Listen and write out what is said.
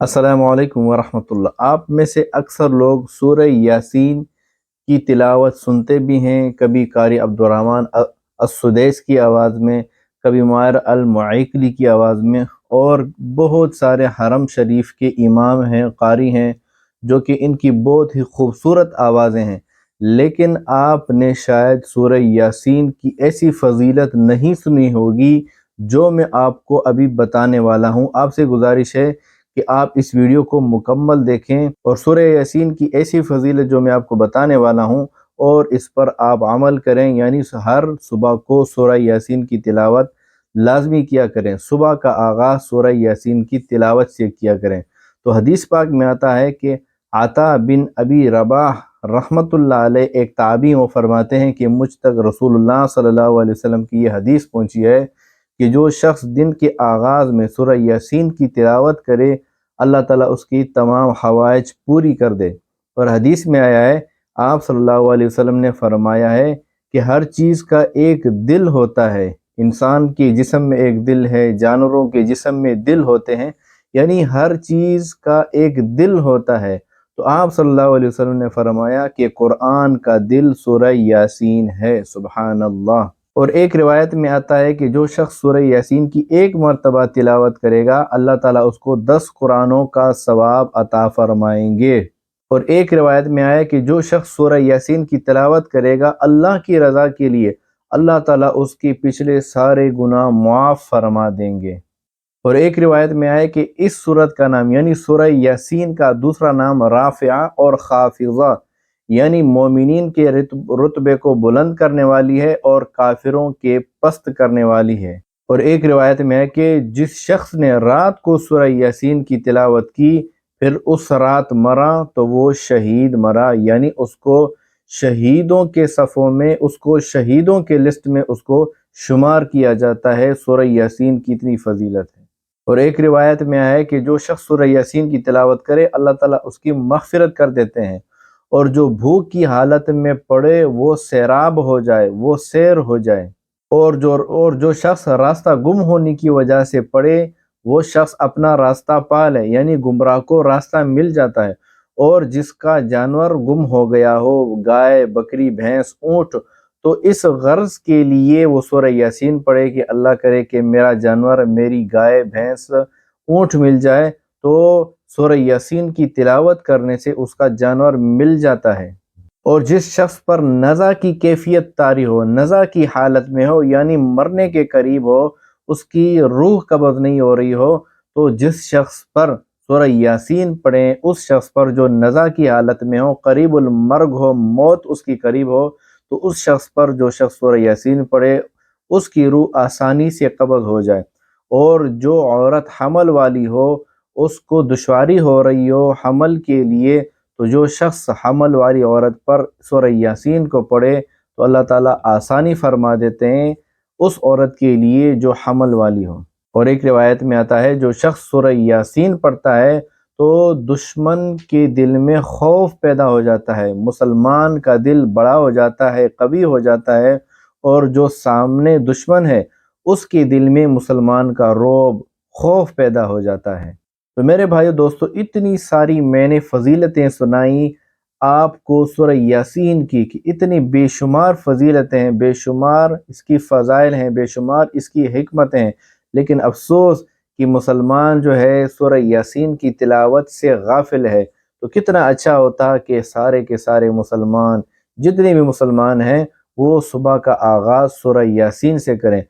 अस्सलामु अलैकुम वरहमतुल्लाह। आप में से अक्सर लोग सूरह यासीन की तिलावत सुनते भी हैं, कभी कारी अब्दुर्रहमान अस्सुदैस की आवाज़ में, कभी मायर अल-मुआइकली की आवाज़ में, और बहुत सारे हरम शरीफ के इमाम हैं, कारी हैं, जो कि इनकी बहुत ही खूबसूरत आवाज़ें हैं। लेकिन आपने शायद सूरह यासीन की ऐसी फजीलत नहीं सुनी होगी जो मैं आपको अभी बताने वाला हूँ। आपसे गुजारिश है कि आप इस वीडियो को मुकम्मल देखें और सूरह यासीन की ऐसी फजीलत जो मैं आपको बताने वाला हूँ और इस पर आप अमल करें, यानी हर सुबह को सूरह यासीन की तिलावत लाजमी किया करें। सुबह का आगाज़ सूरह यासीन की तिलावत से किया करें। तो हदीस पाक में आता है कि आता बिन अबी रबाह रहमतुल्लाह अलैह एक ताबी वो फरमाते हैं कि मुझ तक रसूलुल्लाह सल्लल्लाहु अलैहि वसल्लम की ये हदीस पहुँची है कि जो शख्स दिन के आगाज़ में सूरह यासीन की तिलावत करे, अल्लाह ताला उसकी तमाम हवाइज पूरी कर दे। और हदीस में आया है, आप सल्लल्लाहु अलैहि वसल्लम ने फरमाया है कि हर चीज़ का एक दिल होता है। इंसान के जिस्म में एक दिल है, जानवरों के जिस्म में दिल होते हैं, यानी हर चीज़ का एक दिल होता है। तो आप सल्लल्लाहु अलैहि वसल्लम ने फरमाया कि कुरान का दिल सूरह यासीन है। सुबहान अल्लाह। और एक रिवायत में आता है कि जो शख्स सूरह यासीन की एक मरतबा तिलावत करेगा, अल्लाह ताला उसको 10 कुरानों का सवाब अता फरमाएंगे। और एक रिवायत में आया है कि जो शख्स सूरह यासीन की तिलावत करेगा अल्लाह की रज़ा के लिए, अल्लाह ताला उसके पिछले सारे गुनाह मुआफ़ फरमा देंगे। और एक रिवायत में आया कि इस सूरत का नाम यानी सूरह यासीन का दूसरा नाम राफ़िआ और खाफ़िज़ा यानी मोमिनीन के रुतबे को बुलंद करने वाली है और काफिरों के पस्त करने वाली है। और एक रिवायत में है कि जिस शख्स ने रात को सूरह यासीन की तिलावत की, फिर उस रात मरा तो वो शहीद मरा, यानी उसको शहीदों के सफ़ों में, उसको शहीदों के लिस्ट में उसको शुमार किया जाता है। सूरह यासीन की इतनी फजीलत है। और एक रिवायत में आया है कि जो शख्स सूरह यासीन की तिलावत करे, अल्लाह ताला उसकी मग़फ़िरत कर देते हैं। और जो भूख की हालत में पड़े वो सैराब हो जाए, वो सैर हो जाए। और जो शख्स रास्ता गुम होने की वजह से पड़े, वो शख्स अपना रास्ता पा ले, यानी गुमराह को रास्ता मिल जाता है। और जिसका जानवर गुम हो गया हो, गाय, बकरी, भैंस, ऊँट, तो इस गर्ज के लिए वो सूरह यासीन पढ़े कि अल्लाह करे कि मेरा जानवर, मेरी गाय, भैंस, ऊँट मिल जाए। तो सूरह यासीन की तिलावत करने से उसका जानवर मिल जाता है। और जिस शख्स पर नज़ा की कैफियत तारी हो, नज़ा की हालत में हो, यानी मरने के करीब हो, उसकी रूह कब्ज़ नहीं हो रही हो, तो जिस शख्स पर सूरह यासीन पढ़ें, उस शख्स पर जो नज़ा की हालत में हो, करीबुल मर्ग हो, मौत उसकी करीब हो, तो उस शख्स पर जो शख्स सूरह यासीन पढ़े, उसकी रूह आसानी से कब्ज़ हो जाए। और जो औरत हमल वाली हो, उसको दुश्वारी हो रही हो हमल के लिए, तो जो शख्स हमल वाली औरत पर सूरह यासीन को पढ़े तो अल्लाह ताला आसानी फरमा देते हैं उस औरत के लिए जो हमल वाली हो। और एक रिवायत में आता है, जो शख्स सूरह यासीन पढ़ता है तो दुश्मन के दिल में खौफ पैदा हो जाता है, मुसलमान का दिल बड़ा हो जाता है, कवी हो जाता है, और जो सामने दुश्मन है उसके दिल में मुसलमान का रौब, खौफ पैदा हो जाता है। तो मेरे भाइयों दोस्तों, इतनी सारी मैंने फजीलतें सुनाई आपको सूरह यासीन की कि इतनी बेशुमार फजीलतें हैं, बेशुमार इसकी फ़ज़ाइल हैं, बेशुमार इसकी हिकमतें हैं। लेकिन अफसोस कि मुसलमान जो है सूरह यासीन की तिलावत से गाफिल है। तो कितना अच्छा होता कि सारे के सारे मुसलमान, जितने भी मुसलमान हैं, वो सुबह का आगाज़ सूरह यासीन से करें।